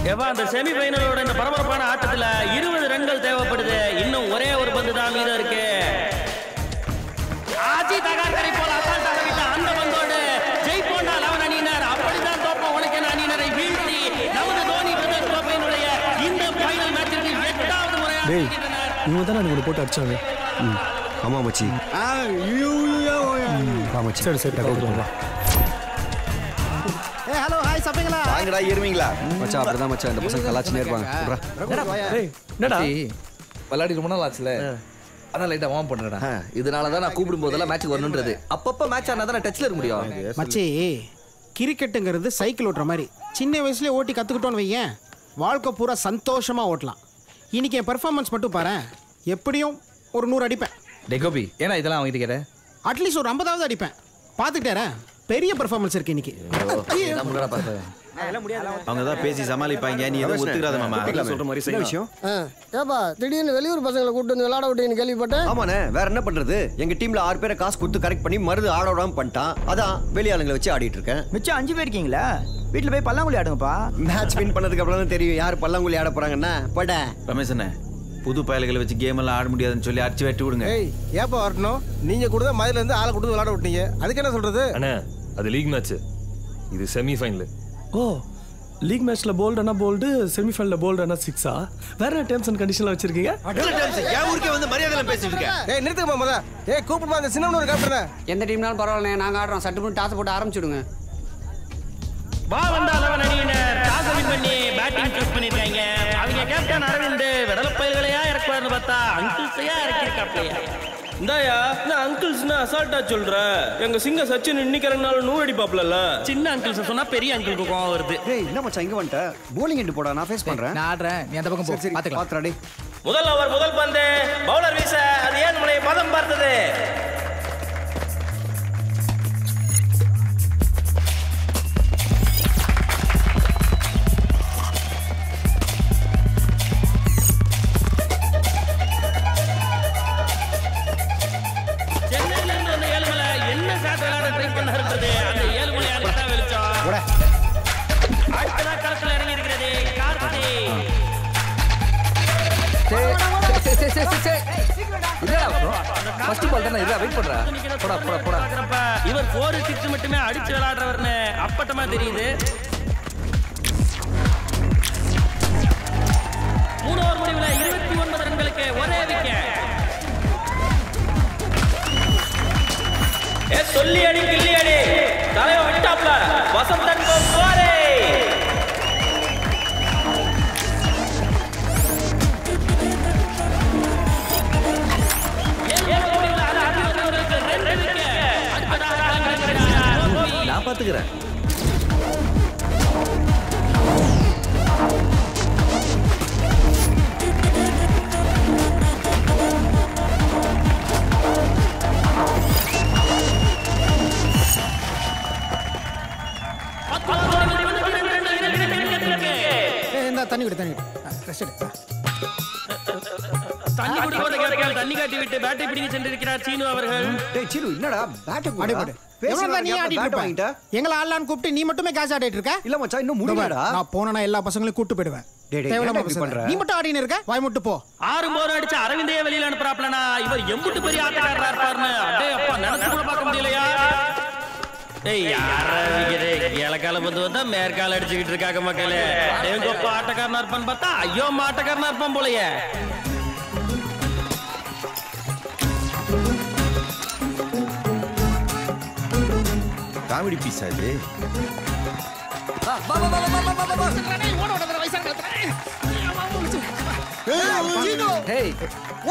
ஏவா அந்த செமி ஃபைனலோட இந்த பரபரப்பான ஆட்டத்துல 20 ரன்கள் தேவைப்படுது. இன்னும் ஒரே ஒரு பந்து தான் மீதம் இருக்கு. ஆஜி தகார்கரை போல அசால்ட்டாக விட்ட அந்த பந்தோடு ஜெய்போண்டா 11 அணியினர் அப்படிதான் தோப்போம் உனக்கு அணியினரை வீழ்த்தி நமது தோனி பிரதர்ஸ் கோப்பையினுடைய இந்த ஃபைனல் மேட்சிற்கு 8வது முறையாக வருகின்றனர். இவங்க தான் எனக்கு போட்டு அடிச்சாங்க. ஆமா மச்சி. மச்சி சரி சரி டக்கு ஹலோ ஹாய் சாப்பிங்களா? வாங்கடா ஏறுவீங்களா? மச்சான் அப்படிதான் மச்சான் இந்த பசங்க கலாச்சினே இருப்பாங்க. என்னடா விளையாடி ரொம்ப நாள் ஆச்சுல, அதான் லைட்டா வார்ம் பண்ணுறேன். இதனால தான் நான் கூப்பிடும் போதெல்லாம் மேட்ச்சுக்கு வரணுன்றது. அப்பப்போ மேட்ச் ஆனால் தான் டச்சில் இருக்க முடியும். மச்சி, கிரிக்கெட்டுங்கிறது சைக்கிள் ஓட்டுற மாதிரி. சின்ன வயசுலேயே ஓட்டி கற்றுக்கிட்டோன்னு வையேன், வாழ்க்கை பூரா சந்தோஷமாக ஓட்டலாம். இன்னைக்கு என் பெர்ஃபார்மன்ஸ் மட்டும் பாரு, எப்படியும் ஒரு 100 அடிப்பேன். டே கோபி, ஏன்னா இதெல்லாம் அவங்ககிட்ட கேட்டேன். அட்லீஸ்ட் ஒரு 50வது அடிப்பேன். பார்த்துக்கிட்டே பெரிய பெர்ஃபார்மன்ஸ் இருக்கு இன்னைக்கு. அவங்க தான் பேசி சமாளிப்பாங்க. நீ எதுவும் ஒத்துக்கிறாத மாமா. சொல்ற மாதிரி செய்யணும். விஷயம் ஏப்பா திடீர்னு வெளியூர் பசங்களை கூட்டு வந்து விளையாட விட்டீங்கன்னு கேள்விப்பட்டேன். ஆமாண்ணே, வேற என்ன பண்றது? எங்க டீம்ல 6 பேரை காசு கொடுத்து கரெக்ட் பண்ணி மருது ஆட விடாம பண்ணிட்டான். அதான் வெளியாளுங்களை வச்சு ஆடிட்டு இருக்கேன். மிச்சம் 5 பேர் இருக்கீங்களா? வீட்டுல போய் பல்லாங்குழி ஆடுங்கப்பா. மேட்ச் வின் பண்ணதுக்கு அப்புறம் தான் தெரியும் யார் பல்லாங்குழி ஆட போறாங்கன்னா. பட ரமேஷ் அண்ணே, புது பயல்களை வச்சு கேம் எல்லாம் ஆட முடியாதுன்னு சொல்லி அடிச்சு வெட்டி விடுங்க. ஏப்பா வரணும்? நீங்க கூட மதுல இருந்து ஆளை கொடுத்து விளையாட விட்டீங்க, அதுக்கு என்ன சொல்றது? அண்ணா அது லீக் மேட்ச், இது செமி ஃபைனல். ஓ, லீக் மேட்ச்ல போல்டனா போல்டு, செமி ஃபைனல்ல போல்டனா 6ஆ? வேற என்ன டேர்ம்ஸ் அண்ட் கண்டிஷன்ல வச்சிருக்கீங்க? ஏன் ஊருக்கே வந்து மரியாதைல பேசிட்டு இருக்க? ஏய் நிறுத்துங்க மாமா. ஏய் கூப்பிடுமா அந்த சின்னவனோட கேப்டன். எந்த டீம்னாலும் பரவாயில்லை, நாங்க ஆடுறோம். சட்டு போட்டு டாஸ் போட்டு ஆரம்பிச்சுடுங்க. வா வந்த 11 அணியினர் டாஸ் வின் பண்ணி பேட்டிங் சூஸ் பண்ணிருக்காங்க. அவங்க கேப்டன் அரவிந்த் விடல பயில்களையா இறக்குவார்னு பார்த்தா அங்கிள்ஸையா இறக்கிருக்காப்லையா. இந்தாயா, நான் அங்கிள்ஸ்னா அசால்ட்டா சொல்ற. எங்க சிங்க சச்சின் இன்னைக்கு 2 நாள் 100 அடிப்பாப்ல. சின்ன அங்கிள்ஸ் சொன்னா பெரிய அங்கிளுக்கு கோவம் வருது. டேய் என்ன மச்சான் இங்க வந்துட்ட? போலிங் எண்டு போடா, நான் ஃபேஸ் பண்றேன். நான் ஆடுறேன், நீ அந்த பக்கம் போ. பாத்துக்கலாம். பாத்துடா டேய். முதல் ஓவர் முதல் பந்து பவுலர் வீச அது ஏன் முனை பதம் பார்த்தது. இவர் 4-6 மட்டுமே அடிச்சு விளையாடுறவர்னு அப்பட்டமா தெரியுது. 3 ஓவர் முடிவுல 29 ரன்களுக்கு ஒரே விக்கெட். சொல்லி அடி கில்லி அடி தலைவன் விட்டாப்ல வசந்தன் கோவாரே. நான் பாத்துக்கிறேன். தண்ணி விடு தண்ணி தண்ணி காட்டி விட்டு பேட்டை பிடிக்க சென்றிருக்கிறார் சீனு அவர்கள். டேய் சீனு என்னடா பேட்டை அடி போடு. நீ ஆடிட்டு இருக்க. எங்களை ஆடலான்னு கூப்பிட்டு நீ மட்டுமே காசு ஆடிட்டு இருக்க. இல்ல மச்சான் இன்னும் முடியலடா. நான் போனா எல்லா பசங்களையும் கூட்டி போய்டுவேன். நீ மட்டும் ஆடினு இருக்க, வாய் மட்டும் போ. 6 போர் அடிச்சு அரவிந்தையே வெளியில அனுப்புறாப்லனா இவர் எம்புட்டு பெரிய ஆட்டக்காரரா இருப்பார்னு அடே அப்பா நினைச்சு கூட பார்க்க முடியலையா. ஏய் யாரவிக்கிறே ஏலக்கால வந்து வந்தா மேற்கால அடிச்சுக்கிட்டு இருக்காங்க மக்களே. எங்கப்பா ஆட்டக்காரனா இருப்பான்னு பார்த்தா ஐயோ ஆட்டக்காரனா இருப்பான் போலயே. காமெடி பீஸ் அது.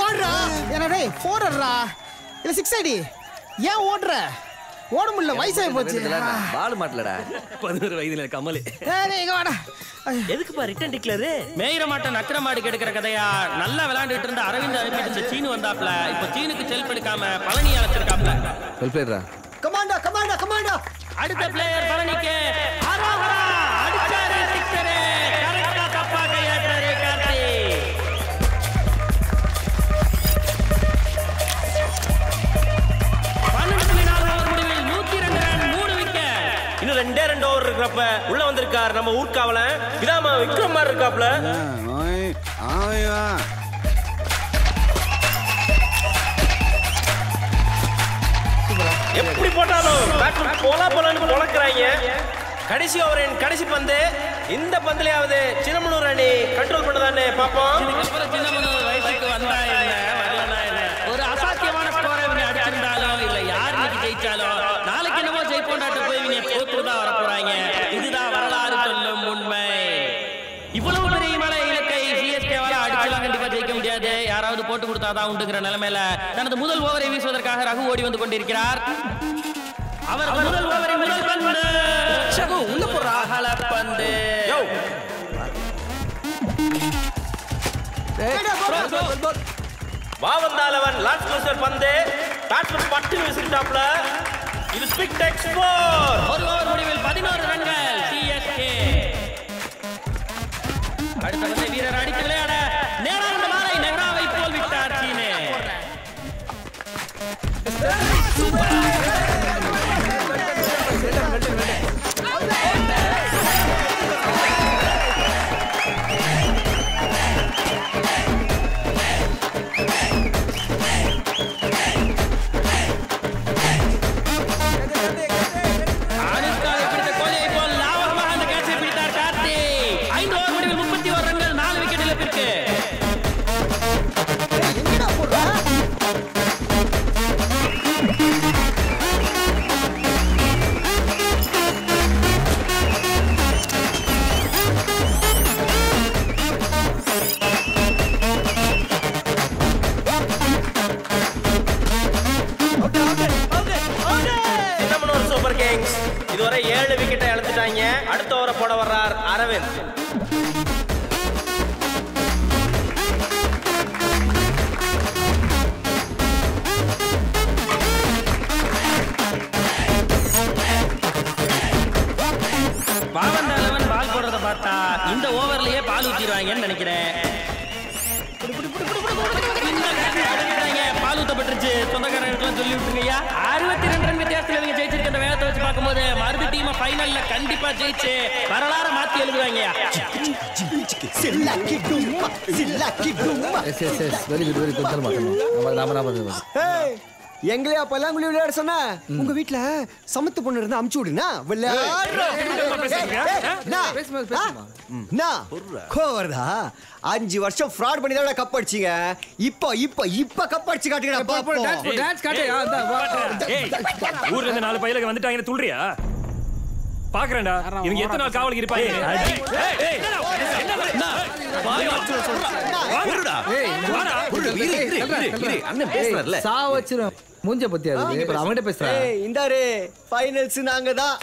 ஓடுறா என்னடே 4 அடிடா இல்ல 6 அடி. ஏன் ஓடுற? ஓட முடியல, வயசாகி போச்சு. பால் மாட்டலடா. 11 வயதுல கமலே. ஏய் இங்க வாடா. எதுக்குப்பா ரிட்டன் டிக்ளர்? மேயிர மாட்ட நக்கரமாடி கெடுக்கிற கதையா? நல்லா விளையாண்டுட்டு இருந்த அரவிந்த் அனுப்பிட்டு இந்த சீனு வந்தாப்ல. இப்ப சீனுக்கு செல்ஃப் எடுக்காம பழனி அழைச்சிருக்காப்ல. வெல் பிளேடா. கமாண்டா கமாண்டா கமாண்டா. அடுத்த பிளேயர் பழனிக்கு ஆரோகரா அடிச்சாரு சிக்ஸர். கரெக்ட்டா தப்பா கையாட்டாரு கார்த்தி. இன்னும் 2 ஓவர் இருக்கிறப்ப உள்ள வந்திருக்கார் நம்ம ஊர்காவலன் இதாம விக்ரம் மாதிரி இருக்காப்ல. எப்படி போட்டாலும் போலான்னு பொழக்கிறாங்க. கடைசி ஓவரின் கடைசி பந்து. இந்த பந்துலயாவது சின்னமனூர் அணி கண்ட்ரோல் பண்ணதானே பாப்போம். சின்னமனூர் வயசுக்கு வந்தா என்ன வரலனா என்ன ஒரு அசாத்தியமான ஸ்கோரை இவங்க அடிச்சிருந்தாலும் இல்ல யார் இன்னைக்கு ஜெயிச்சாலும் நாளைக்கு என்னமோ ஜெயிப்போண்டாட்ட போய் இவங்க தோத்துதான் வர போறாங்க. இதுதான் வரலாறு சொல்லும் உண்மை. இவ்வளவு பெரிய மலை இலக்கை சிஎஸ்கேவால அடிச்சலாம் கண்டிப்பா ஜெயிக்க முடியாது. யாராவது போட்டு கொடுத்தாதான் உண்டுங்கிற நிலைமையில தனது முதல் ஓவரை வீசுவதற்காக ரகு ஓடி வந்து கொண்டிருக்கிறார். அவர் முதல் ஓவரின் முதல் பந்து உள்ள போற அகல பந்து. வாவந்தாலவன் லாஸ்ட் க்ளோசர் பந்து பேட்ஸ்மேன் பட்டு வீசிட்டாப்ல. இது ஸ்பிக் எக்ஸ்போர். ஒரு ஓவர் முடிவில் 11 ரன்கள் சிஎஸ்கே. அடுத்த பந்தை வீரர் அடித்து விளையாட நேரான மாலை நெஹ்ராவை போல் விட்டார் சீனே. இதுவரை 7 விக்கெட்டை இழந்துட்டாங்க. அடுத்த ஓவரை போட வர்றார் அரவிந்த். பாவந்தாலவன் பால் போடுறத பார்த்தா இந்த ஓவர்லயே பால் ஊத்திடுவாங்கன்னு நினைக்கிறேன். பால் ஊத்தப்பட்டுருச்சு. சொந்தக்காரர்களுக்கு சொல்லி விட்டுருங்கய்யா. 62 ரன் வித்தியாசத்தில் இவங்க ஜெயிச்சிருக்கிற வேகத்தை வச்சு பார்க்கும்போது மறுபடி டீமை ஃபைனல்ல கண்டிப்பா ஜெயிச்சு வரலாறு மாத்தி எழுதுவாங்கய்யா. எங்களையா பல்லாங்குழி விளையாட சொன்ன? உங்க வீட்டுல சமத்து பொண்ணு இருந்தா அமுச்சு விடுனா கோவர்தா 5 வருஷம் ஃப்ராட் பண்ணி தான் கப் அடிச்சீங்க. இப்ப கப் அடிச்சு காட்டுங்க. ஊர்ல இருந்து 4 பையலுக்கு வந்துட்டாங்கன்னு துள்றியா? பாக்குறேன்டா இவங்க எத்தனை நாள் காவலுக்கு இருப்பாங்க. அண்ணன் பேசுறாருல சாவச்சிரும் மூஞ்ச பத்தி அவங்ககிட்ட பேசுறேன். இந்தாரு ஃபைனல்ஸ் நாங்க தான்.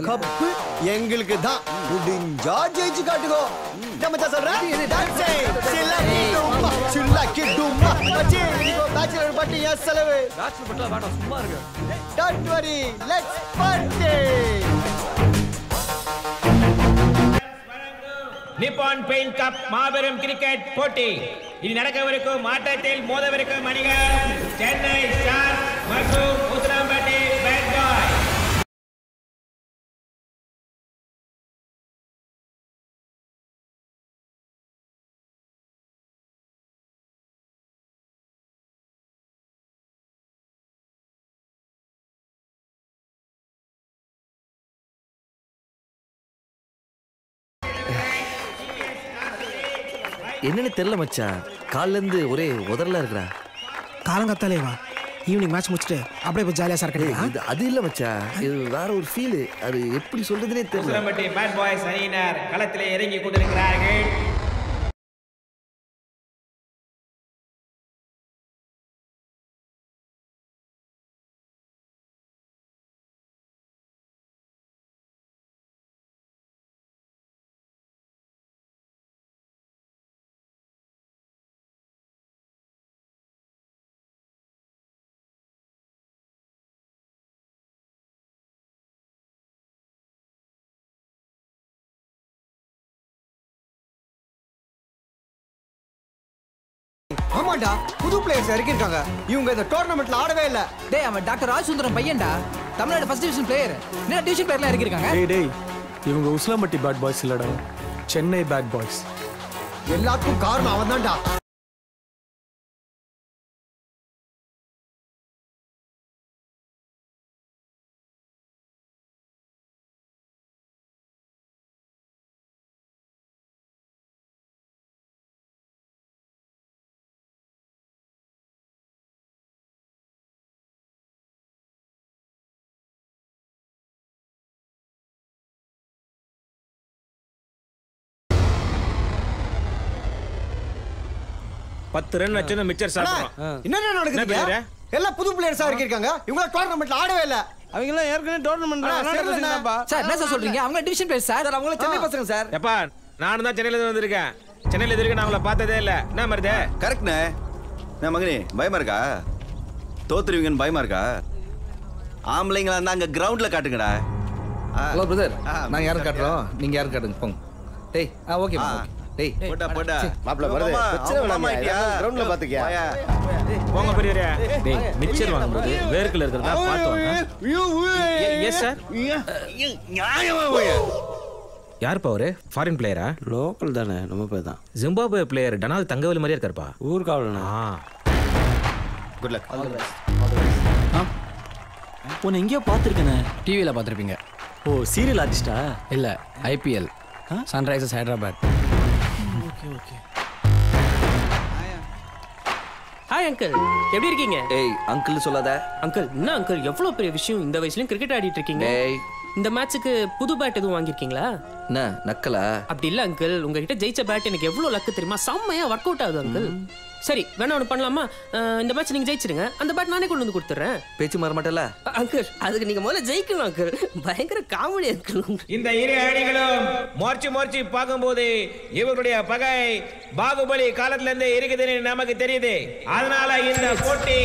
கப் எங்களுக்கு தான். முடிஞ்சா ஜெயிச்சு காட்டுகோ. நம்ம சொல்றேன் பேச்சுலர் பார்ட்டி எஸ் செலவு. பேச்சுலர் பார்ட்டி வாடா சும்மா இருங்க. Don't worry let's party. Nippon paint cup மாபெரும் கிரிக்கெட் போட்டி. இது நடக்கவிருக்கும் ஆட்டத்தில் மோதவிருக்கும் அணிகள் சென்னை ஸ்டார் மற்றும் உசிலம்பட்டி பேட் பாய். என்னன்னு தெரியல மச்சான். காலைல இருந்து ஒரே உதறலா இருக்கா. காலங்கத்தாலே வா. ஈவினிங் மேட்ச் முடிச்சுட்டு அப்படியே போய் ஜாலியா சார் கிடையாது. அது இல்ல மச்சான், இது வேற ஒரு ஃபீல். அது எப்படி சொல்றதுனே தெரியல. உசிலம்பட்டி பேட் பாய்ஸ் அணியினர் களத்திலே இறங்கி கொண்டிருக்கிறார்கள். ஆமாண்டா, புது பிளேயர்ஸ் இறக்கிருக்காங்க. இவங்க இந்த டோர்னமெண்ட்ல ஆடவே இல்ல. டேய் அவன் டாக்டர் ராஜசுந்தரம் பையன்டா. Tamil Nadu first division player. என்ன டிவிஷன் பிளேயர்லாம் இறக்கிருக்காங்க? டேய் இவங்க உசிலம்பட்டி பேட் பாய்ஸ் இல்லடா, சென்னை பேட் பாய்ஸ். எல்லாத்துக்கும் காரணம் அவன் தான்டா. பத்து ரன் வச்சு மிச்சர் சாப்பிடுறோம். என்ன நடக்குது? எல்லாம் புது பிளேயர்ஸா இருக்காங்க. இவங்க டோர்னமெண்ட்ல ஆடவே இல்ல. அவங்க எல்லாம் ஏற்கனவே டோர்னமெண்ட்ல விளையாடுறாங்கப்பா. சார் என்ன சார் சொல்றீங்க? அவங்க டிவிஷன் பிளேயர் சார். அவங்க சென்னை பசங்க சார். எப்பா நானும் தான் சென்னையில இருந்து வந்திருக்கேன். சென்னையில இருக்கு நான் அவங்கள பார்த்ததே இல்ல. என்ன மருதே? கரெக்ட்ண்ணே. நான் மகனே பயமா இருக்கா? தோத்துருவீங்கன்னு பயமா இருக்கா? ஆம்பளைங்களா இருந்தா அங்க கிரவுண்ட்ல காட்டுங்கடா. ஹலோ பிரதர், நாங்க யாரும் காட்டுறோம், நீங்க யாரும் காட்டுங்க போங்க. டேய் ஓகே டேய் போடா போடா. மாப்ள வருது. பிரச்சனை வேணாம்யா. கிரவுண்ட்ல பாத்துக்கியா? போங்க பெரியவரே. டேய் மிச்சர் வாங்கும்போது வேர்க்கல இருக்கறதா பாத்து வாங்க. Yes sir. நியாயமா போய். யார் பவரே? ஃபாரின் பிளேயரா? லோக்கல் தானே, நம்ம பேர் தான். ஜிம்பாப்வே பிளேயர் டனால் தங்கவேல் மாதிரியே இருக்காருப்பா. ஊர்காவலனா? Good luck. உன்னை எங்கேயோ பார்த்துருக்கேனே. டிவில பாத்திருப்பீங்க. ஓ சீரியல் ஆர்டிஸ்டா? இல்ல IPL Sunrisers Hyderabad. Okay. Hi uncle, எப்படி இருக்கீங்க? ஏய் அங்கிள் சொல்லாத. அங்கிள் என்ன அங்கிள் எவ்வளவு பெரிய விஷயம், இந்த வயசுலயும் கிரிக்கெட் ஆடிட்டு இருக்கீங்க. ஏய் இந்த மேட்சுக்கு புது பேட் எதுவும் வாங்கிருக்கீங்களா? என்ன நக்கலா? அப்படி இல்ல அங்கிள், உங்ககிட்ட ஜெயிச்ச பேட் எனக்கு எவ்வளவு லக்கு தெரியுமா? செம்மையா ஒர்க் அவுட் ஆகுது அங்கிள். சரி வேணா ஒன்று பண்ணலாமா? இந்த மேட்ச் நீங்க ஜெயிச்சிருங்க, அந்த பேட் நானே கொண்டு வந்து கொடுத்துறேன். பேச்சு மாற மாட்டல அங்கிள். அதுக்கு நீங்க முதல்ல ஜெயிக்கணும் அங்கிள். பயங்கர காமெடி அங்கிள். இந்த இரு அணிகளும் மோர்ச்சி பார்க்கும்போது இவருடைய பகை பாகுபலி காலத்துல இருந்து இருக்குதுன்னு நமக்கு தெரியுது. அதனால இந்த போட்டி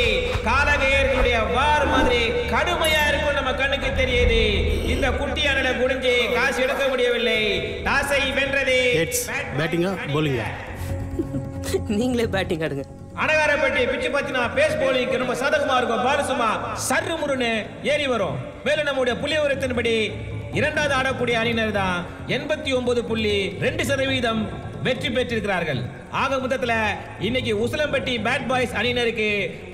காலகேயர்களுடைய வார் மாதிரி கடுமையா இருக்கும் நம்ம கண்ணுக்கு தெரியுது. இந்த குட்டியானட குடிஞ்சு காசு எடுக்க முடியவில்லை. டாஸை வென்றது பேட்டிங்கா பவுலிங்கா? நீங்களே பேட்டிங் ஆடுங்க. அனகாரப்பட்டி பிச்சு பத்தினா பேஸ் பவுலிங் ரொம்ப சாதகமா இருக்கும். பால் சும்மா சர்ரு முருன்னு ஏறி வரும். மேலும் நம்முடைய புள்ளிவிவரத்தின்படி இரண்டாவது ஆடக்கூடிய அணியினர் தான் 89.2% வெற்றி பெற்றிருக்கிறார்கள். ஆக மொத்தத்துல இன்னைக்கு உசிலம்பட்டி பேட் பாய்ஸ் அணியினருக்கு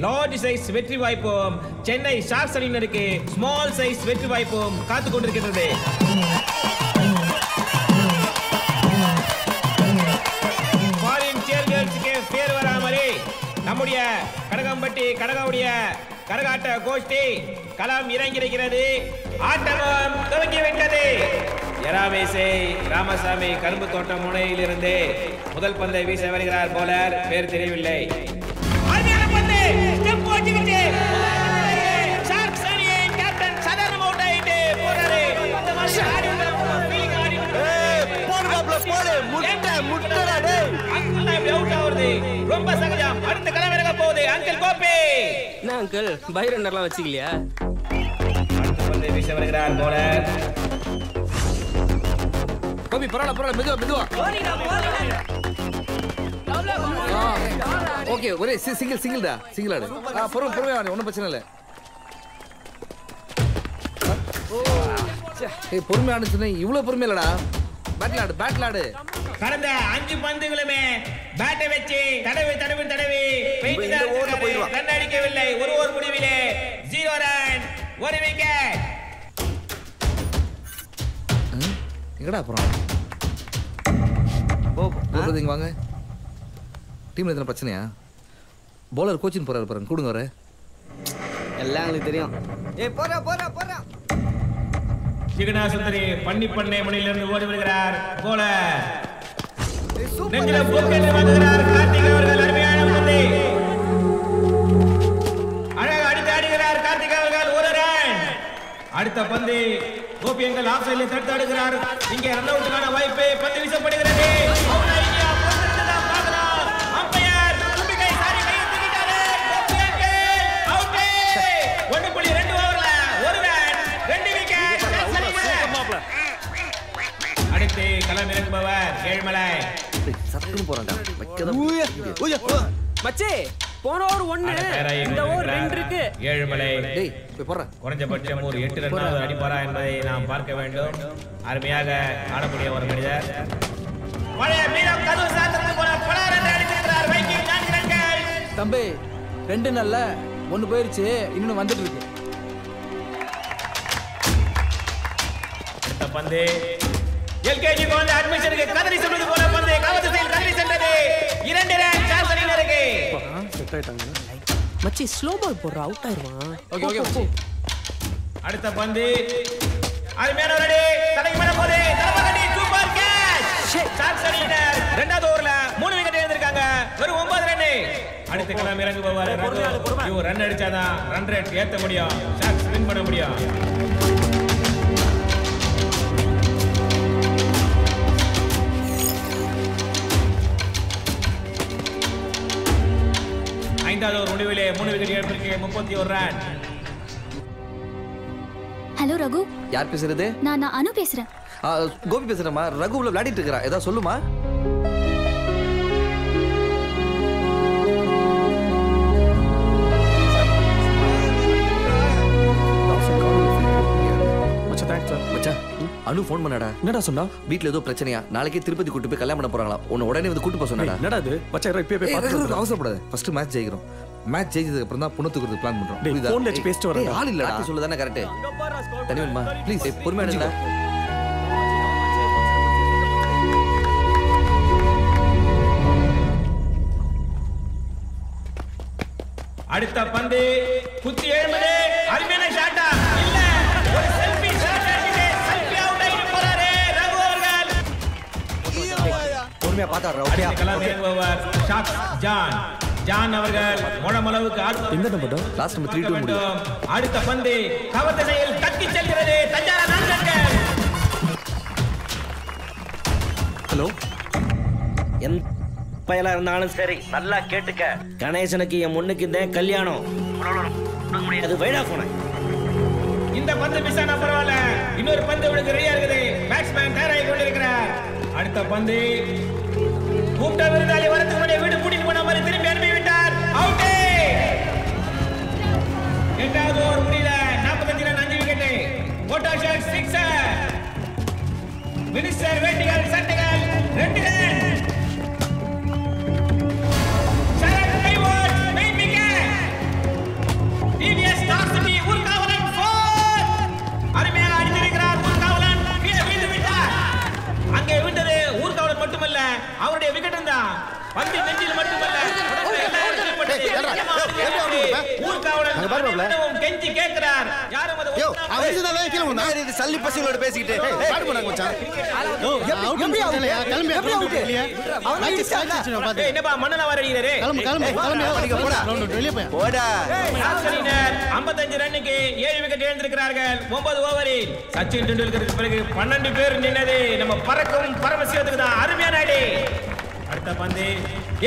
லார்ஜ் சைஸ் வெற்றி வாய்ப்பும் சென்னை ஷார்க்ஸ் அணியினருக்கு ஸ்மால் சைஸ் வெற்றி வாய்ப்பும் காத்து கொண்டிருக்கிறது. பேர் வராமலே நம்முடைய கடகம்பட்டி கடகாவுடைய கரகாட்ட கோஷ்டி களம் இறங்கியிருக்கிறது. ஆட்டமும் துவங்கிவிட்டது. எராமேசை ராமசாமி கரும்பு தோட்டம் முனையில் இருந்து முதல் பந்தை வீச வருகிறார். போலர் பேர் தெரியவில்லை. ரொம்ப சகஜம். அடுத்த களமிறங்க போகுது அங்கிள் கோபி. என்ன அங்கிள் பைரன்னர்லாம் வச்சுக்கலையா? பந்தை வீச வருகிறார் போலர். கோபி பரவாயில்ல மெதுவா. ஓகே ஒரே சிங்கிள் ஆடு. பொறுமையா ஒன்றும் பிரச்சனை இல்லை. ஏய் பொறுமையா ஆடுச்சுன்னு இவ்வளவு பொறுமை இல்லடா. பேட்ல ஆடு. கடந்த 5 பந்துகளுமே பேட்டை வச்சு தடவி ரன் அடிக்கவில்லை. ஒரு ஓவர் முடிவிலே 0 ரன் 1 விக்கெட். எங்கடா அப்புறம் போறது இங்க வாங்க. டீம்ல எத்தனை பிரச்சனையா? பவுலர் கோச்சிங் போறாரு பாருங்க, கூடுங்க வர. எல்லாம் எங்களுக்கு தெரியும். ஏய் போறா. சிகனாசுந்தரி பண்ணை முனையிலிருந்து ஓடி வருகிறார். போலர் நெஞ்சில போக்கெட்டு வந்துகிறார். கார்த்திக் அவர்கள் அருமையான பந்து. அழகாக அடித்து ஆடுகிறார் கார்த்திக் அவர்கள். 1 ரன். அடுத்த பந்து கோபி எங்கள் ஆஃப் சைடில் தடுத்து ஆடுகிறார். இங்கே ரன் அவுட்டுக்கான வாய்ப்பு. பந்து வீசப்படுகிறது. அடுத்து களம் இறங்குபவர் ஏழ்மலை. சட்டுன்னு போறான்டா. மச்சே போன ஓவர் 1 இந்த ஓவர் 2 இருக்கு. ஏழுமலை டேய் போய் போறேன். குறைஞ்சபட்சம் ஒரு 8 ரன்னாவது அடிப்பாரா என்பதை நாம் பார்க்க வேண்டும். அருமையாக ஆடக்கூடிய ஒரு மனிதர். பழைய வீரம் கதவு சாத்திரத்துக்கு போன பலர் என்று அடித்திருக்கிறார். வைக்கிங் 4 ரன்கள். தம்பி 2 நல்ல 1 போயிருச்சு, இன்னும் வந்துட்டு இருக்கு. இந்த பந்து எல்கேஜி குழந்தை அட்மிஷனுக்கு கதறி சொல்வது போல பந்து காவல்துறையில் கதறி சென்றது. 2 ரன் சான்ஸ் அணியினருக்கு. செட் ஆயிட்டாங்க. மச்சி ஸ்லோ பால் போடுற அவுட் ஆயிருவான். ஓகே ஓகே மச்சி. அடுத்த பந்து அருமையான ரெடி தலைக்கு மேல போதே தரமகடி சூப்பர் கேட்ச். சான்ஸ் அணியினர் இரண்டாவது ஓவர்ல 3 விக்கெட் எடுத்திருக்காங்க. வெறும் 9 ரன். அடுத்த களம் இறங்குபவர் ரகு. இவ ரன் அடிச்சாதான் ரன் ரேட் ஏத்த முடியும். ஷாட்ஸ் வின் பண்ண முடியும். ஐந்தாவது ஒரு முடிவிலே 3 விக்கெட் எடுப்பிற்கு 31 ரன். ஹலோ ரகு. யார் பேசுறது? நான் அனு பேசுறேன். கோபி பேசுறேம்மா. ரகு உள்ள விளையாடிட்டு இருக்கா, ஏதாவது சொல்லுமா? மச்சான் அனு ஃபோன் பண்ணடா. என்னடா சொன்னா? வீட்ல ஏதோ பிரச்சனையா, நாளைக்கே திருப்பதி கூட்டி போய் கல்யாணம் பண்ண போறாங்களா. உன்னை உடனே வந்து கூட்டி போக சொன்னடா. என்னடா இது? மச்சான் இப்ப போய் பாத்து அவசரப்படாத. ஃபர்ஸ்ட் மேட்ச் ஜெயிக்கிறோம். மேட்ச் ஜெயிச்சதுக்கு அப்புறம் தான் புணத்துக்கு பிளான் பண்றோம். டேய் ஃபோன்ல வெச்சு பேசிட்டு வரேன். ஆள் இல்லடா. சொல்லுதானே கரெக்ட். தனிவன்மா ப்ளீஸ் பொறுமையா இருடா. அடுத்த பந்து குத்தி எழுமது. அருமையான ஷாட்டா இல்ல, ஒரு செல்ஃபி ஷாட் அடிச்சு செல்ஃபி அவுட் ஆயிட்டு போறாரு ரகு அவர்கள். பொறுமையா பாத்தாரு. ஓகே களம் இறங்குபவர் ஷாட் ஜான் அவர்கள் மொளமளவுக்கு ஆடு. எங்க நம்பர்? லாஸ்ட் நம்பர் 3-2 முடியும். அடுத்த பந்து கவர்தனையில் தட்டி செல்கிறது. தஞ்சார 4 ரன்கள். ஹலோ. பயலா இருந்தாலும் சரி நல்லா கேட்டுக்க. கணேசனுக்கு என் முன்னுக்கு இந்த கல்யாணம் அது வைடா போன. இந்த பந்து மிஸ் ஆனா பரவாயில்ல, இன்னொரு பந்து விழுந்து ரெடியா இருக்குது. பேட்ஸ்மேன் தயாராகி கொண்டிருக்கிறார். அடுத்த பந்து கூப்பிட்ட விருந்தாளி வரதுக்கு முன்னாடி வீடு கூட்டிட்டு போன மாதிரி திரும்பி அனுப்பி விட்டார். அவுட். 8வது ஓவர் முடியல. 45 ரன் 5 விக்கெட். போட்டா ஷாட் 6. மினிஸ்டர் வேட்டிகள் சட்டைகள் 2 ரன். மட்டுமல்ல அவருடைய விக்கெட் தான் பந்து நெஞ்சில் மட்டுமல்ல ஊர்காவலன் கெஞ்சி கேட்கிறார். யாரும் அது சல்லி பசங்களோட பேசிக்கிட்டு என்னப்பா மண்ணல வரீங்களே. 55 ரன்னுக்கு 7 விக்கெட் எழுந்திருக்கிறார்கள் 9 ஓவரில். சச்சின் டெண்டுல்கருக்கு பிறகு 12 பேர் நின்னது நம்ம பறக்கும் பரமசிவத்துக்கு தான். அருமையான அடி. அடுத்த பந்து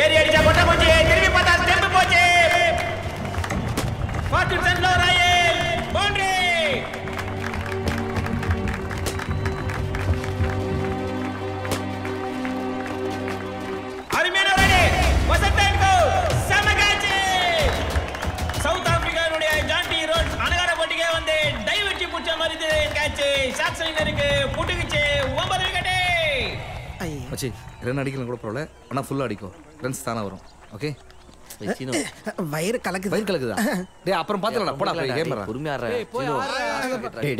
ஏறி அடிச்சா கொட்ட போச்சு. திரும்பி பார்த்தா ஸ்டெம்ப் போச்சு. Fortune sunflower oil boundary. அருமையான அடி. வசந்தன்கோ சமகாச்சி. சவுத் ஆப்பிரிக்காவுடைய ஜான்டி ரோட்ஸ் அனகார போட்டிக்கே வந்து டைவர்ட்டி புடிச்ச மாதிரி கேட்ச். ஷாட் சைனருக்கு புட்டுக்குச்சு. 9 விக்கெட். மச்சி ரன் அடிக்கலாம் கூட பரவாயில்ல, ஆனா ஃபுல்லா அடிக்கும். ரன்ஸ் தானா வரும். ஓகே வயிறு கலக்குது. வயிறு கலக்குதா? டேய் அப்புறம் பாத்துறலாம். போடா போய் கேம் ஆடுறா. பொறுமையா ஆடுறா.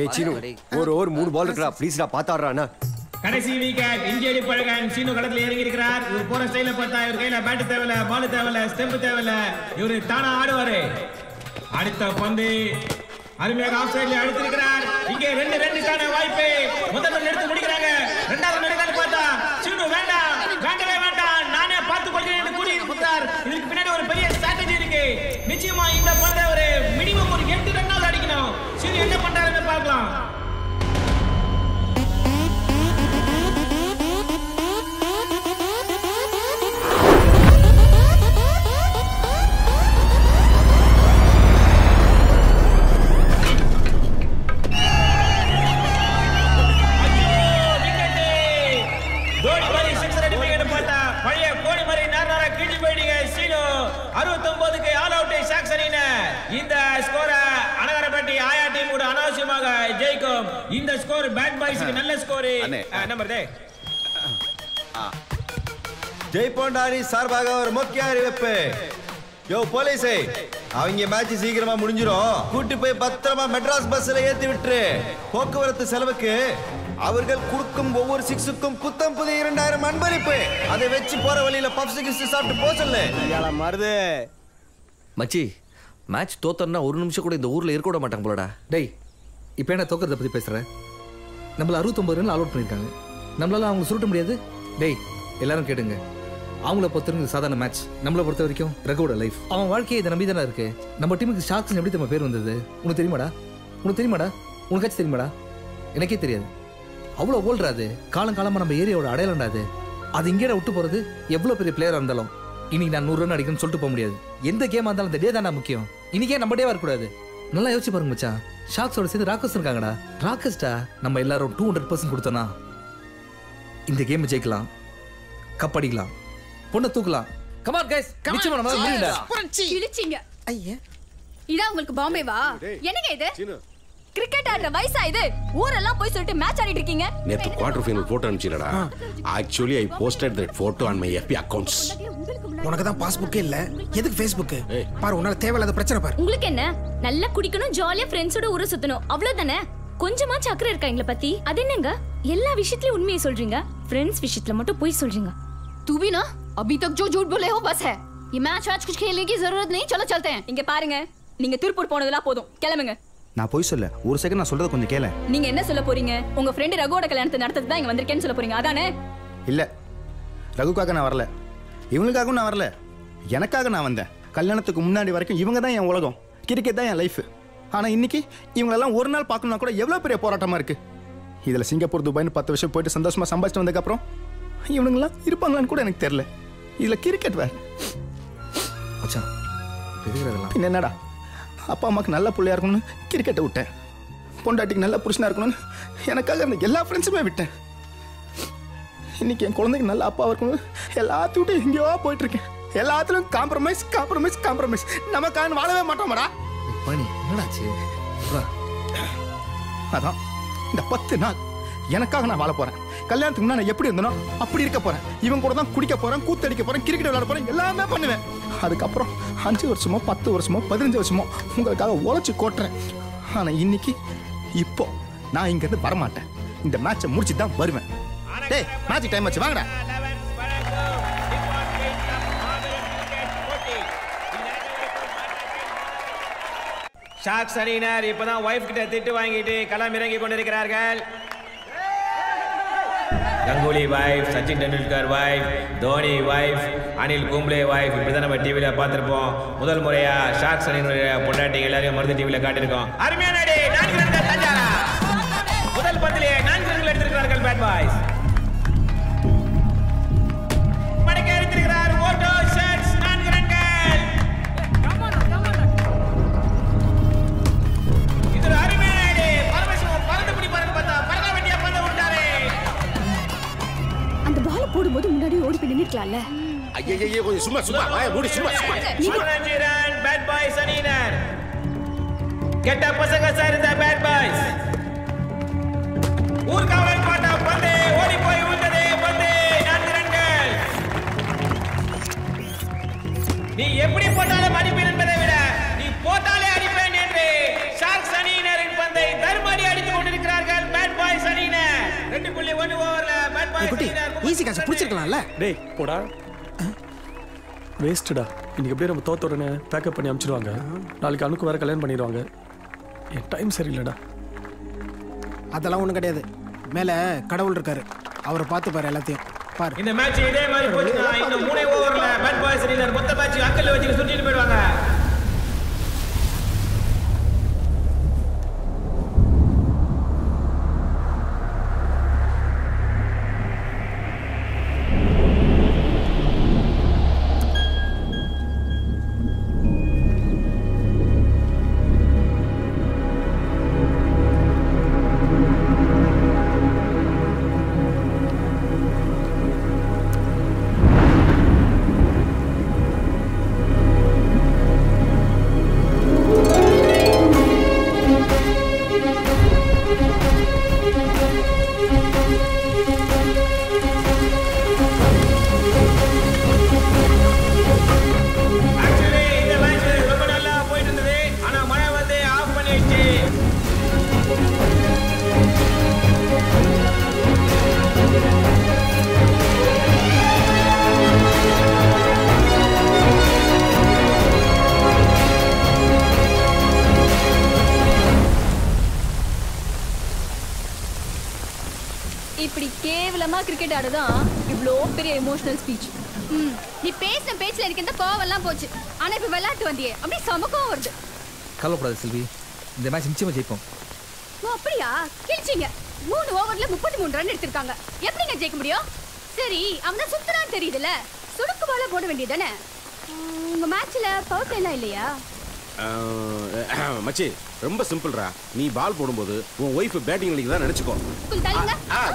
டேய் சீனு ஒரு ஓவர் 3 பால் இருக்குடா. ப்ளீஸ்டா பாத்தாடுறானா. கடைசி விக்கெட். இந்தியடி பழகன் சீனு களத்துல இறங்கி இருக்கிறார். இவர் போற ஸ்டைல பார்த்தா இவர் கையில பேட் தேவையில்ல, பால் தேவையில்ல, ஸ்டெம்ப் தேவையில்ல. இவரு தானா ஆடுவாரு. அடுத்த பந்து அருமையாக ஆஃப் சைடுல அடிச்சிருக்கிறார். இங்கே 2 ரன்னுக்கான வாய்ப்பு. முதல் ரன் எடுத்து முடிக்கிறாங்க. இரண்டாவது ரன் எடுத்து பார்த்தா சீனு வேண்டாம், வேண்டவே வேண்டாம், நானே பார்த்துக் கொள்கிறேன் என்று கூறி இருக்கிறார். இதுக்கு பின்னாடி ஒரு பெரிய ஸ்ட்ராட்டஜி இருக்கு. நிச்சயமா இந்த பந்தை ஒரு மினிமம் ஒரு 8 ரன்னாவது அடிக்கணும். சீனு என்ன பண்றாருன்னு பார்க்கலாம். 69க்கு ஆல் அவுட் ஷாக்ஸ் அணியினர். இந்த ஸ்கோரை அனகரப்பட்டி ஆயா டீம் கூட அனாவசியமாக ஜெயிக்கும். இந்த ஸ்கோர் பேட் பாய்ஸ்க்கு நல்ல ஸ்கோர். நம்பர் தே ஜெய்போண்டாரி சார்பாக ஒரு முக்கிய அறிவிப்பு. யோ போலீஸே, அவங்க மேட்ச் சீக்கிரமா முடிஞ்சிரும். கூட்டி போய் பத்திரமா மெட்ராஸ் பஸ்ல ஏத்தி விட்டுரு. போக்குவரத்து செலவுக்கு அவர்கள் கொடுக்கும் ஒவ்வொரு சிக்ஸுக்கும் புத்தம் புதிய 2000 அன்பளிப்பு. அதை வச்சு போற வழியில பப்ஸ் கிஸ் சாப்பிட்டு போ சொல்லு. மருது மச்சி, மேட்ச் தோத்தோம்னா ஒரு நிமிஷம் கூட இந்த ஊர்ல இருக்க விட மாட்டாங்க போலடா. டேய், இப்போ என்ன தோக்கிறத பற்றி பேசுகிறேன்? நம்மள 69 ரன் அலோட் பண்ணியிருக்காங்க. நம்மளால அவங்க சுருட்ட முடியாது. டேய், எல்லாரும் கேட்டுங்க. அவங்கள பொறுத்தவரைக்கும் சாதாரண மேட்ச், நம்மளை பொறுத்த வரைக்கும் ரகோட லைஃப். அவன் வாழ்க்கையை இதை நம்பி தானே இருக்கு. நம்ம டீமுக்கு ஷார்க்ஸ் எப்படி நம்ம பேர் வந்தது உனக்கு தெரியுமாடா? உனக்காச்சும் தெரியுமாடா? எனக்கே தெரியாது. அவ்வளோ ஓல்றாது. காலங்காலமாக நம்ம ஏரியாவோட அடையாளம்டாது. அது இங்கே விட்டு போகிறது எவ்வளோ பெரிய பிளேயராக இருந்தாலும் இன்னைக்கு நான் 100 ரன் அடிக்கணும்னு சொல்லிட்டு போக முடியாது. எந்த கேமாக இருந்தாலும் இந்த டே தானே முக்கியம். இன்னைக்கே நம்ம டேவா இருக்கக்கூடாது. நல்லா யோசிச்சு பாருங்க மச்சான். ஷார்க்ஸோட சேர்ந்து ராக்கர்ஸ் இருக்காங்கடா. ராக்கர்ஸ்டா நம்ம எல்லாரும் 200% கொடுத்தோன்னா இந்த கேம் ஜெயிக்கலாம், கப் அடிக்கலாம், பொண்ணை தூக்கலாம். கமான் கைஸ், நிச்சயமா நம்ம முடியும்டா. இழுச்சிங்க. ஐயா, இதான் உங்களுக்கு பாம்பேவா? என்னங்க இது? கிரிக்கெட் ஆடுற வயசா இது? ஊரெல்லாம் போய் சொல்லிட்டு மேட்ச் ஆடிட்டு இருக்கீங்க. நேத்து குவார்டர் ஃபைனல் போட்டோ அனுப்பிச்சிடா. Actually I posted that photo on my FB accounts. உனக்கு தான் பாஸ்புக்கே இல்ல, எதுக்கு ஃபேஸ்புக்? பாரு, உன்னால தேவையில்லாத பிரச்சனை பாரு. உங்களுக்கு என்ன? நல்லா குடிக்கணும், ஜாலியா ஃப்ரெண்ட்ஸோட ஊரை சுத்தணும், அவ்வளவுதானே. கொஞ்சமா சக்கரை இருக்கா எங்களை பத்தி? அது என்னங்க எல்லா விஷயத்துலயும் உண்மையை சொல்றீங்க, ஃப்ரெண்ட்ஸ் விஷயத்துல மட்டும் போய் சொல்றீங்க? तू भी ना अभी तक जो झूठ बोले हो बस है. ये मैच आज कुछ खेलने की जरूरत नहीं. चलो चलते हैं. இங்க பாருங்க, நீங்க திருப்பூர் போனதெல்லாம் போதும், கிளம்புங்க. நான் போய் சொல்ல ஒரு செகண்ட், நான் சொல்றத கொஞ்சம் கேளு. நீங்க என்ன சொல்ல போறீங்க? உங்க ஃப்ரெண்ட் ரகுவோட கல்யாணத்தை நடத்துறது தான் இங்க வந்திருக்கேன்னு சொல்ல போறீங்க, அதானே? இல்ல, ரகுக்காக நான் வரல, இவங்களுக்காகவும் நான் வரல, எனக்காக நான் வந்தேன். கல்யாணத்துக்கு முன்னாடி வரைக்கும் இவங்க தான் என் உலகம், கிரிக்கெட் தான் என் லைஃப். ஆனா இன்னைக்கு இவங்களெல்லாம் ஒரு நாள் பார்க்கணும்னா கூட எவ்வளவு பெரிய போராட்டமா இருக்கு. இதுல சிங்கப்பூர் துபாய்னு 10 வருஷம் போயிட்டு சந்தோஷமா சம்பாதிச்சுட்டு வந்ததுக்கப்புறம் இவனுங்களாம் இருப்பாங்களான்னு கூட எனக்கு தெரியல. இதுல கிரிக்கெட் வேற. என்னடா, அப்பா அம்மாக்கு நல்ல பிள்ளையா இருக்கணும்னு கிரிக்கெட்டை விட்டேன். பொண்டாட்டிக்கு நல்ல புருஷனா இருக்கணும்னு எனக்காக அந்த எல்லா ஃப்ரெண்ட்ஸுமே விட்டேன். இன்னைக்கு என் குழந்தைக்கு நல்ல அப்பாவா இருக்கணும் எல்லாத்தையும் விட்டு எங்கேயோ போயிட்டு இருக்கேன். எல்லாத்துலயும் காம்ப்ரமைஸ் காம்ப்ரமைஸ் காம்ப்ரமைஸ். நமக்காக வாழவே மாட்டோம்டா. அதான் இந்த 10 நாள் எனக்காக நான் வாழ போறேன். கல்யாணத்துக்கு முன்னாடி நான் எப்படி இருந்தனோ அப்படி இருக்க போறேன். இவன் கூட தான் குடிக்க போறேன், கூத்தடிக்க போறேன், கிரிக்கெட் விளையாட போறேன், எல்லாமே பண்ணுவேன். அதுக்கப்புறம் 5 வருஷமோ 10 வருஷமோ 15 வருஷமோ உங்களுக்காக உழைச்சு கோட்டுறேன். ஆனா இன்னைக்கு இப்போ நான் இங்க இருந்து வரமாட்டேன். இந்த மேட்சை முடிச்சு தான் வருவேன். டேய், மேட்ச் டைம் ஆச்சு, வாங்கடா. ஷார்க்ஸ் அணியினர் இப்பதான் வைஃப் கிட்ட திட்டு வாங்கிட்டு களம் இறங்கி கொண்டிருக்கிறார்கள். Ganguly wife, Sachin Tendulkar wife, Dhoni wife, Anil Kumble wife, இப்படிதான் நம்ம டிவியில பார்த்திருப்போம். முதல் முறையா ஷார்க்ஸ் அணியினுடைய பொண்டாட்டி எல்லாரையும் மருந்து டிவியில காட்டியிருக்கோம். அருமையான அடி, 4 ரன்கள் தஞ்சாரா. முதல் பந்திலே 4 ரன்கள் எடுத்திருக்கிறார்கள் பேட் பாய்ஸ். மடக்கி அடித்திருக்கிறார் ஓட்டோ ஷாட்ஸ், 4 ரன்கள். இது அருமையான அடி. பரமசிவம் பறந்து பிடிப்பாருன்னு பார்த்தா பறக்க வேண்டிய பந்தை விட்டாரே. அந்த பால் போடும்போது முன்னாடி ஓடி போய் நின்னுக்கலாம்ல. ஐயையே, கொஞ்சம் சும்மா சும்மா வாயை மூடி சும்மா சும்மா. 15 ரன் பேட் பாய்ஸ் அணியினர். கெட்ட பசங்க சார் இந்த பேட் பாய்ஸ். ஊர்காவலன் போட்ட பந்து ஓடி போய் விட்டது. பந்து 4 ரன்கள். நீ எப்படி போட்டாலும் அடிப்பேன் என்பதை விட நீ போட்டாலே அடிப்பேன் என்று ஷார்க்ஸ் அணியினரின் பந்தை தர்மடி அடித்துக் கொண்டிருக்கிறார்கள் பேட் பாய்ஸ் அணியினர். 2.1 ஓவர்ல பேட் பாய்ஸ் அணியினர் ஈஸி காசு பிடிச்சிருக்கலாம்ல. டேய் போடா, வேஸ்ட்டுடா. இன்னைக்கு எப்படியே நம்ம தோத்த உடனே பேக்கப் பண்ணி அனுப்பிச்சிடுவாங்க. நாளைக்கு அனுக்கு வேற கல்யாணம் பண்ணிடுவாங்க. என் டைம் சரியில்லைடா. அதெல்லாம் ஒன்றும் கிடையாது. மேலே கடவுள் இருக்காரு, அவரை பார்த்து பாரு எல்லாத்தையும் பாரு. இந்த மேட்ச் இதே மாதிரி போச்சுன்னா இன்னும் 3 ஓவர்ல பேட் பாய்ஸ் அணியினர் மொத்த மேட்ச் அக்கல்ல வச்சு சுத்திட்டு போயிடுவாங்க. இப்படி கேவலமா கிரிக்கெட் ஆடுதான் இவ்ளோ பெரிய எமோஷனல் ஸ்பீச். நீ பேசின பேச்சுல எனக்கு இந்த கோவம் எல்லாம் போச்சு. ஆனா இப்ப விளையாட்டு வந்தியே அப்படியே சமக்கம் வருது. கவலைப்படாத செல்வி, இந்த மேட்ச் நிச்சயமா ஜெயிப்போம். ஓ அப்படியா? கிழிச்சிங்க. 3 ஓவர்ல 33 ரன் எடுத்திருக்காங்க. எப்படிங்க ஜெயிக்க முடியும்? சரி, அவன் தான் சுத்தறான்னு தெரியுதுல. சுடுக்கு பால போட வேண்டியதானே. உங்க மேட்ச்ல பவர் பிளே எல்லாம் இல்லையா? மச்சி ரொம்ப சிம்பிள்ரா. நீ பால் போடும்போது உன் வைஃப் பேட்டிங் அடிக்குதா நினைச்சுக்கோ.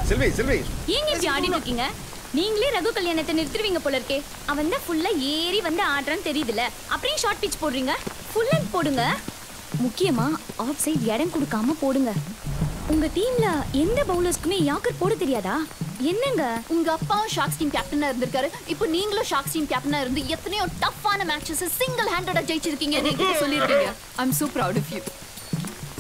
செல்வி செல்வி ஏங்க இப்படி ஆடிட்டு இருக்கீங்க? நீங்களே ரகு கல்யாணத்தை நிறுத்துவீங்க போல இருக்கே. அவன் தான் ஃபுல்லா ஏறி வந்து ஆடுறான்னு தெரியுதுல. அப்படியே ஷார்ட் பிட்ச் போடுறீங்க. ஃபுல் லென்த் போடுங்க. முக்கியமா ஆஃப் சைடு இடம் கொடுக்காம போடுங்க. உங்க டீம்ல எந்த பவுலர்ஸ்க்குமே யாக்கர் போட தெரியாதா? என்னங்க உங்க அப்பாவும் ஷார்க்ஸ் டீம் கேப்டனா இருந்திருக்காரு. இப்போ நீங்களும் ஷார்க்ஸ் டீம் கேப்டனா இருந்து எத்தனையோ டஃப்பான மேட்சஸ் சிங்கிள் ஹேண்டடா ஜெயிச்சிருக்கீங்க. நீங்க சொல்லிருக்கீங்க. I am so proud of you.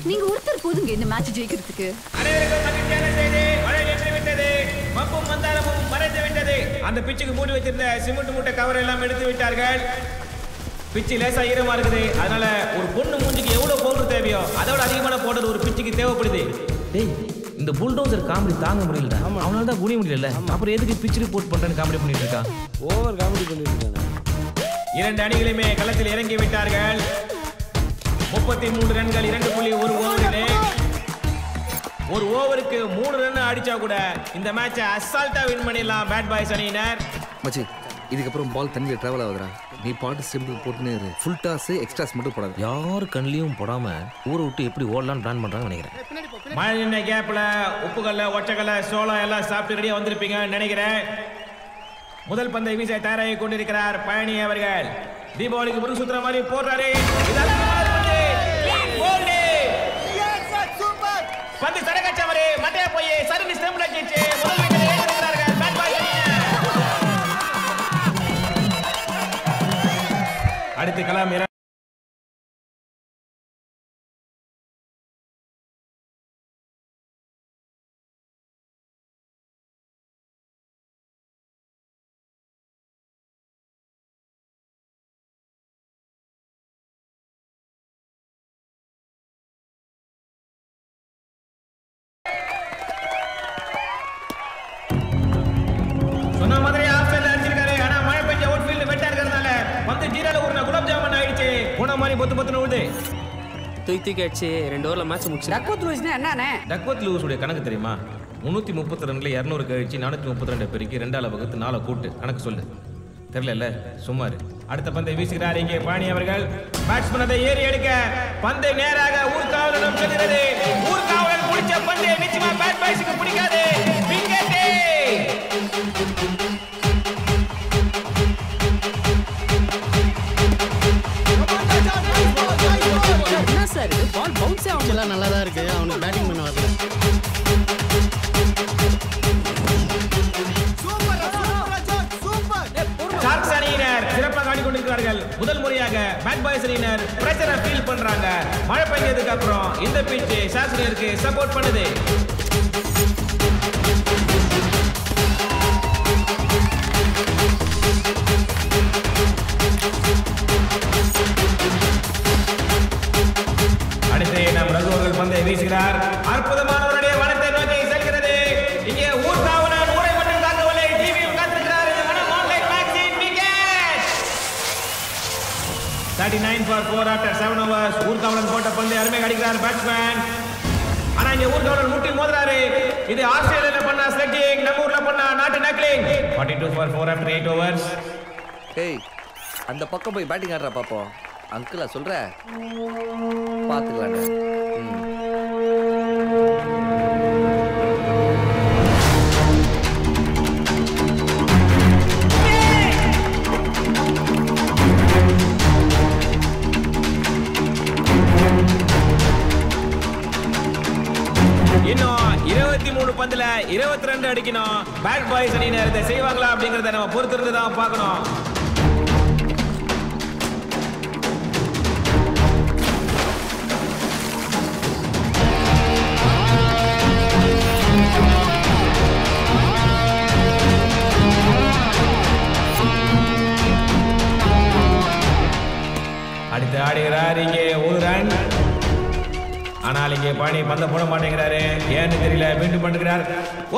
நீங்க ஒருத்தர் போதுங்க இந்த மேட்ச் ஜெயிக்கிறதுக்கு. அனைவருக்கும் மகிழ்ச்சியான செய்தி. மழை நின்று விட்டது. மப்பும் மந்தாரமும் மறைந்து விட்டது. அந்த பிச்சுக்கு மூடி வச்சிருந்த சிமெண்ட் மூட்டை கவர் எல்லாம் எடுத்து விட்டார்கள். பிச்சு லேசா ஈரமா இருக்குது. அதனால ஒரு பொண்ணு மூஞ்சிக்கு எவ்வளவு பவுடர் தேவையோ அதோட அதிகமான பவுடர் ஒரு பிச்சுக்கு தேவைப்படுது. டேய், இந்த புல்டோசர் காமெடி தாங்க முடியல. அவனால தான் குனிய முடியல. அப்புறம் எதுக்கு பிச் ரிப்போர்ட் பண்றேன்னு காமெடி பண்ணிட்டு இருக்கான். ஓவர் காமெடி பண்ணிட்டு இருக்கானே. 2 அணிகளுமே களத்தில் இறங்கி விட்டார்கள். 33 ரன்கள் 2.1 ஓவரிலே. ஒரு ஓவருக்கு 3 ரன் அடிச்சா கூட இந்த மேட்சை அசால்ட்டா வின் பண்ணிடலாம் பேட் பாய்ஸ் அணியினர். மச்சி, இதுக்கப்புறம் பால் தண்ணியில் டிராவல் ஆகுதுடா. நீ பாட்டு சிம்பிள் போட்டுனே இரு. ஃபுல் டாஸ் எக்ஸ்ட்ராஸ் மட்டும் போடாது. யார் கண்ணிலையும் போடாம ஊரை விட்டு எப்படி ஓடலான்னு பிளான் பண்றாங்கன்னு நினைக்கிறேன். மழை நின்ன கேப்ல உப்புக்கல்ல ஒச்சக்கல்ல சோளம் எல்லாம் சாப்பிட்டு ரெடியா வந்திருப்பீங்கன்னு நினைக்கிறேன். முதல் பந்தை வீச தயாராகி கொண்டிருக்கிறார் பழனி அவர்கள். தீபாவளிக்கு முருகு சுத்துற மாதிரி போடுறாரு. பந்து சடகச்சவரே மட்டைய போய் சரி ஸ்டெம்ல கேச்சு முதல் விக்கெட் எடுக்கிறார்கள் பேட் பாய் அணியினர். அடுத்து கலாம் சொன்ன மாதிரி ஆப்ஷன்ல அடிச்சிருக்காரு. ஆனா மழை பெஞ்ச அவுட் ஃபீல்ட் வெட்டா இருக்கிறதுனால வந்து ஜீரால ஊர்ன குலாப் ஜாமுன் ஆயிடுச்சு. போன மாதிரி பொத்து பொத்துன்னு ஊடுது. தூக்கி அடிச்சு 2 ஓவர்ல மேட்ச் முடிச்சு. டக்வத் லூஸ்னா என்னண்ணே? டக்வத் லூஸ் உடைய கணக்கு தெரியுமா? 330 ரன்ல 200 கழிச்சு 432 பெருக்கி 2ஆல வகுத்து 4 கூட்டு கணக்கு சொல்லு. தெரியல சும்மா இரு. அடுத்த பந்தை வீசுகிறார் இங்கே பழனி அவர்கள். பேட்ஸ்மேன் அதை ஏறி எடுக்க பந்தை நேராக ஊர்காவலனிடம் செல்கிறது. ஊர்காவலன் பிடிச்ச பந்தை நிச்சயமா பேட் பாய்ஸ்க்கு பிடிக்காது. விக்கெட். என்ன சார் இது? பால் பவுன்ஸ் ஆகும்ல. நல்லா தான் இருக்கு. அவனுக்கு பேட்டிங் பண்ண வரல. ஷார்க்ஸ் அணியினர் சிறப்பாக ஆடிக்கொண்டிருக்கிறார்கள். முதல் முறையாக பேட் பாய்ஸ் அணியினர் பிரஷரை ஃபீல் பண்றாங்க. மழை பெய்ஞ்சதுக்கு அப்புறம் இந்த பிட்ச் ஷார்க்ஸ் அணியினருக்கு சப்போர்ட் பண்ணுது. அடுத்து நம் ரகு அவர்கள் பந்தை வீசுகிறார். அற்புதமானவருடைய வனத்தை நோக்கி செல்கிறது. இங்கே ஊர்காவலன் ஊரை மட்டும் தாக்கவில்லை, டிவியும் காத்திருக்கிறார். இது மனம் ஆன்லைன் மேக்ஸின் wicket. 39 for 4 after 7 overs. Oorkavalan போட்ட பந்தை அருமையாக அடிக்கிறார் பேட்ஸ்மேன். ஆனா இங்க ஊர்காவலன் முட்டி மோதுறாரு. இது ஆஸ்திரேலியால பண்ண ஸ்லெட்டிங், நம்ம ஊர்ல பண்ண நாட்டு நக்லிங். 42 for 4 after 8 overs. ஏய், அந்த பக்கம் போய் பேட்டிங் ஆடுறா பாப்போம். அங்கிளா சொல்ற பாத்துக்கலாங்க. இன்னும் 23 பந்துல 22 அடிக்கணும். பேட் பாய்ஸ் அணியினர் இதை செய்வாங்களா அப்படிங்கறத நம்ம பொறுத்திருந்து தான் பார்க்கணும். அடுத்து ஆடுகிறார் இங்கே ஒரு ரன். ஆனால் இங்கே பழனி பந்த போட மாட்டேங்கிறாரு. ஏன்னு தெரியல. மீண்டும் பண்ணுகிறார்.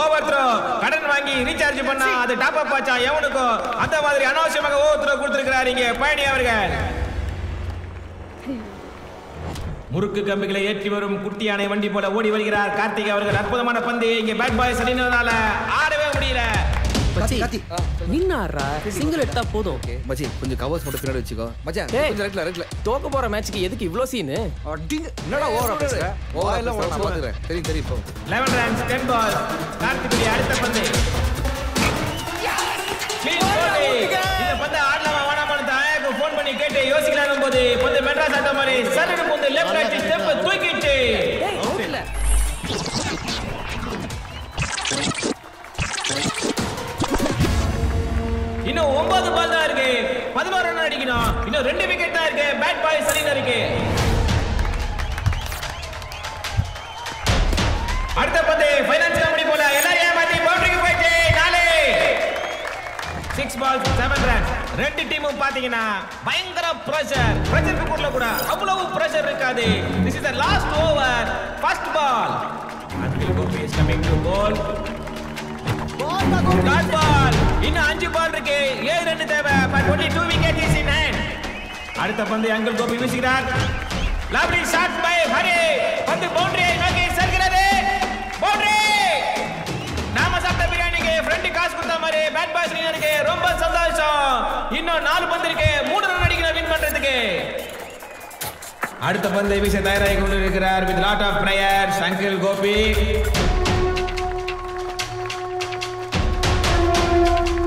Over throw. கடன் வாங்கி ரீசார்ஜ் பண்ணா அது டாப் அப் ஆச்சா எவனுக்கும் அந்த மாதிரி அனாவசியமாக ஓவர் த்ரோ கொடுத்திருக்கிறார் இங்கே பழனி அவர்கள். முறுக்கு கம்பிகளை ஏற்றி வரும் குட்டி யானை வண்டி போல ஓடி வருகிறார் கார்த்திக் அவர்கள். அற்புதமான பந்து. இங்கே பேட் பாய் சரினதால ஆடவே முடியல. மச்சி நின்னாரா சிங்கிள் எடுத்தா போதும். மச்சி கொஞ்சம் கவர்ஸ் மட்டும் பின்னாடி வெச்சுக்கோ. மச்சான் கொஞ்சம் ரைட்ல தோக்க போற மேட்ச்க்கு எதுக்கு இவ்ளோ சீன்? என்னடா ஓவரா பேசுற? ஓவரா இல்ல ஓவரா பாத்துறேன். தெரியும் இப்போ 11 ரன்ஸ் 10 பால். கார்த்திக் அடுத்த பந்து. இந்த பந்து ஆடலாமா வேணாமான்னு தாயாக்கு ஃபோன் பண்ணி கேட்டு யோசிக்கலாம் போது பந்து மெட்ராஸ் ஆட்ட மாதிரி சரக்கு பந்து லெஃப்ட் ரைட் ஸ்டெப் தூக்கிட்டு இன்னும் 9 பால் தான் இருக்கு. 11 ரன் அடிக்கணும். இன்னும் 2 விக்கெட் தான் இருக்கு. பேட் பாய் சரியா இருக்கு. அடுத்த பந்து ஃபைனான்ஸ் கம்பெனி போல எல்லாரையும் ஏமாத்தி பவுண்டரிக்கு போயிட்டு 4 6 பால்ஸ் 7 ரன்ஸ். ரெண்டு டீமும் பாத்தீங்கன்னா பயங்கர பிரஷர். பிரஷர் குக்கர்ல கூட அவ்வளவு பிரஷர் இருக்காது. This is the last over. First ball. Until Gopi is coming to ball. Dot ball. இன்னும் 5 பால் இருக்கு. 7 ரன் தேவை. But 22 wicket is in hand. அடுத்த பந்து அங்கிள் கோபி வீசுகிறார். Lovely shot by Hari. பந்து பவுண்டரியை நோக்கி செல்கிறது. பவுண்டரி. நாம சாப்பிட்ட பிரியாணிக்கு ஃப்ரெண்ட் காசு கொடுத்த மாதிரி பேட் பாய் ஸ்ரீனருக்கு ரொம்ப சந்தோஷம். இன்னும் 4 பந்து இருக்கு. 3 ரன் அடிக்கணும் வின் பண்றதுக்கு. அடுத்த பந்தை வீச தயாராகி கொண்டிருக்கிறார் with lot of prayers uncle Gopi.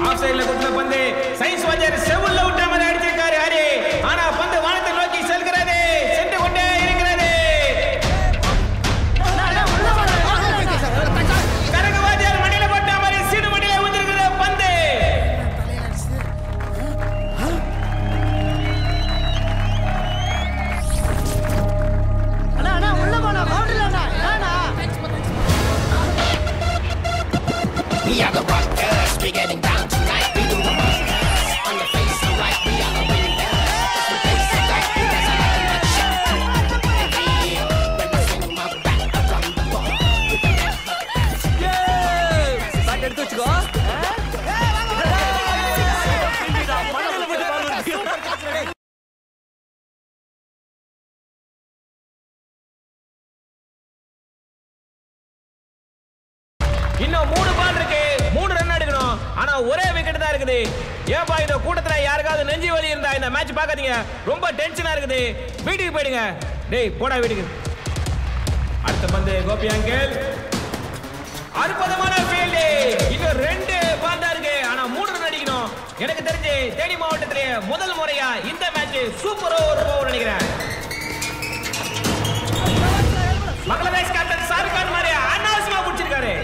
Off சைடுல கொடுத்த பந்து சைஸ் வாஜர் செவுல்ல விட்ட மாதிரி அடிச்சிருக்காரு ஹரி. ஆனா பந்து வானத்தை நோக்கி செல்கிறது. சென்று கொண்டே இருக்கிறது. கரக வாஜர் மடியில போட்ட மாதிரி சீடு மடியில ஊந்திருக்கிற பந்து. அண்ணா உள்ள போனா பவுண்டரில அண்ணா. We are the rockers, we getting down tonight. We do the rockers on the face of right. We are the winners. The face of right, that's another match. When I swing my back around the ball, with the left. Yeah! Back எடுத்து வெச்சுக்கோ. இன்னும் 3 பால் இருக்கு. 3 run எடுக்கணும். ஆனா ஒரே wicket தான் இருக்குது. ஏப்பா இந்த கூட்டத்துல யாருக்காவது நெஞ்சு வலி இருந்தா இந்த மேட்ச் பார்க்காதீங்க. ரொம்ப டென்ஷனா இருக்குது. வீட்டுக்கு போயிடுங்க. டேய் போடா வீட்டுக்கு. அடுத்த பந்து கோபி அங்கிள். அற்புதமான ஃபீல்ட். இன்னும் 2 பால் தான் இருக்கு. ஆனா 3 ரன் அடிக்கணும். எனக்கு தெரிஞ்சு தேனி மாவட்டத்திலே முதல் முறையா இந்த மேட்ச் சூப்பர் ஓவர் நினைக்கிறேன். பங்களாதேஷ் கேப்டன் சாருக்கான் மாதிரி அனாவசியமா பிடிச்சிருக்காரு.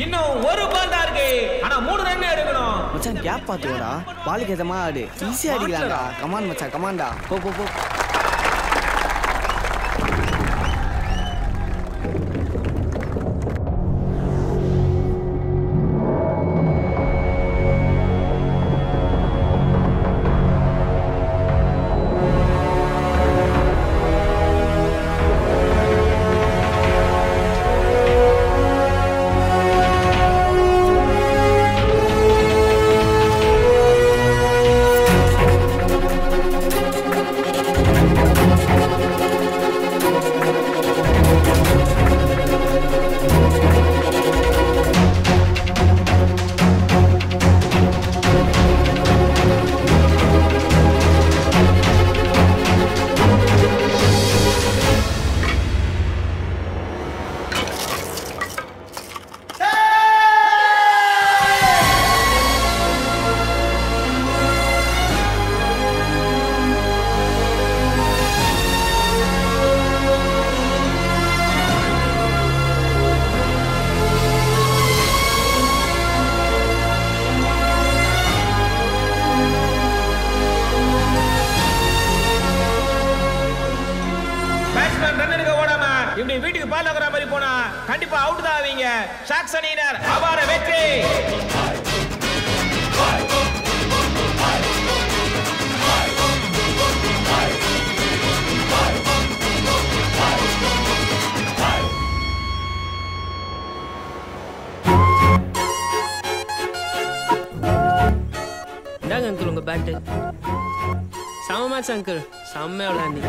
இன்னும் 1 பால் தான் இருக்கு. ஆனா 3 ரன் எடுக்கணும். மச்சான் கேப் பாத்துடா. பாலுக்கு ஏத்த மாதிரி ஈஸியா அடிக்கலாம்டா. கமான் மச்சான் கமான்டா. போ. இப்படி வீட்டுக்கு பால் நகர மாதிரி போனா கண்டிப்பா அவுட் தான் ஆவீங்க. ஷாக்ஸ் அணியினர் அபார வெற்றி. பேட்டு செம மேட்ச் அங்கிள் செம்மையா விளையாண்டி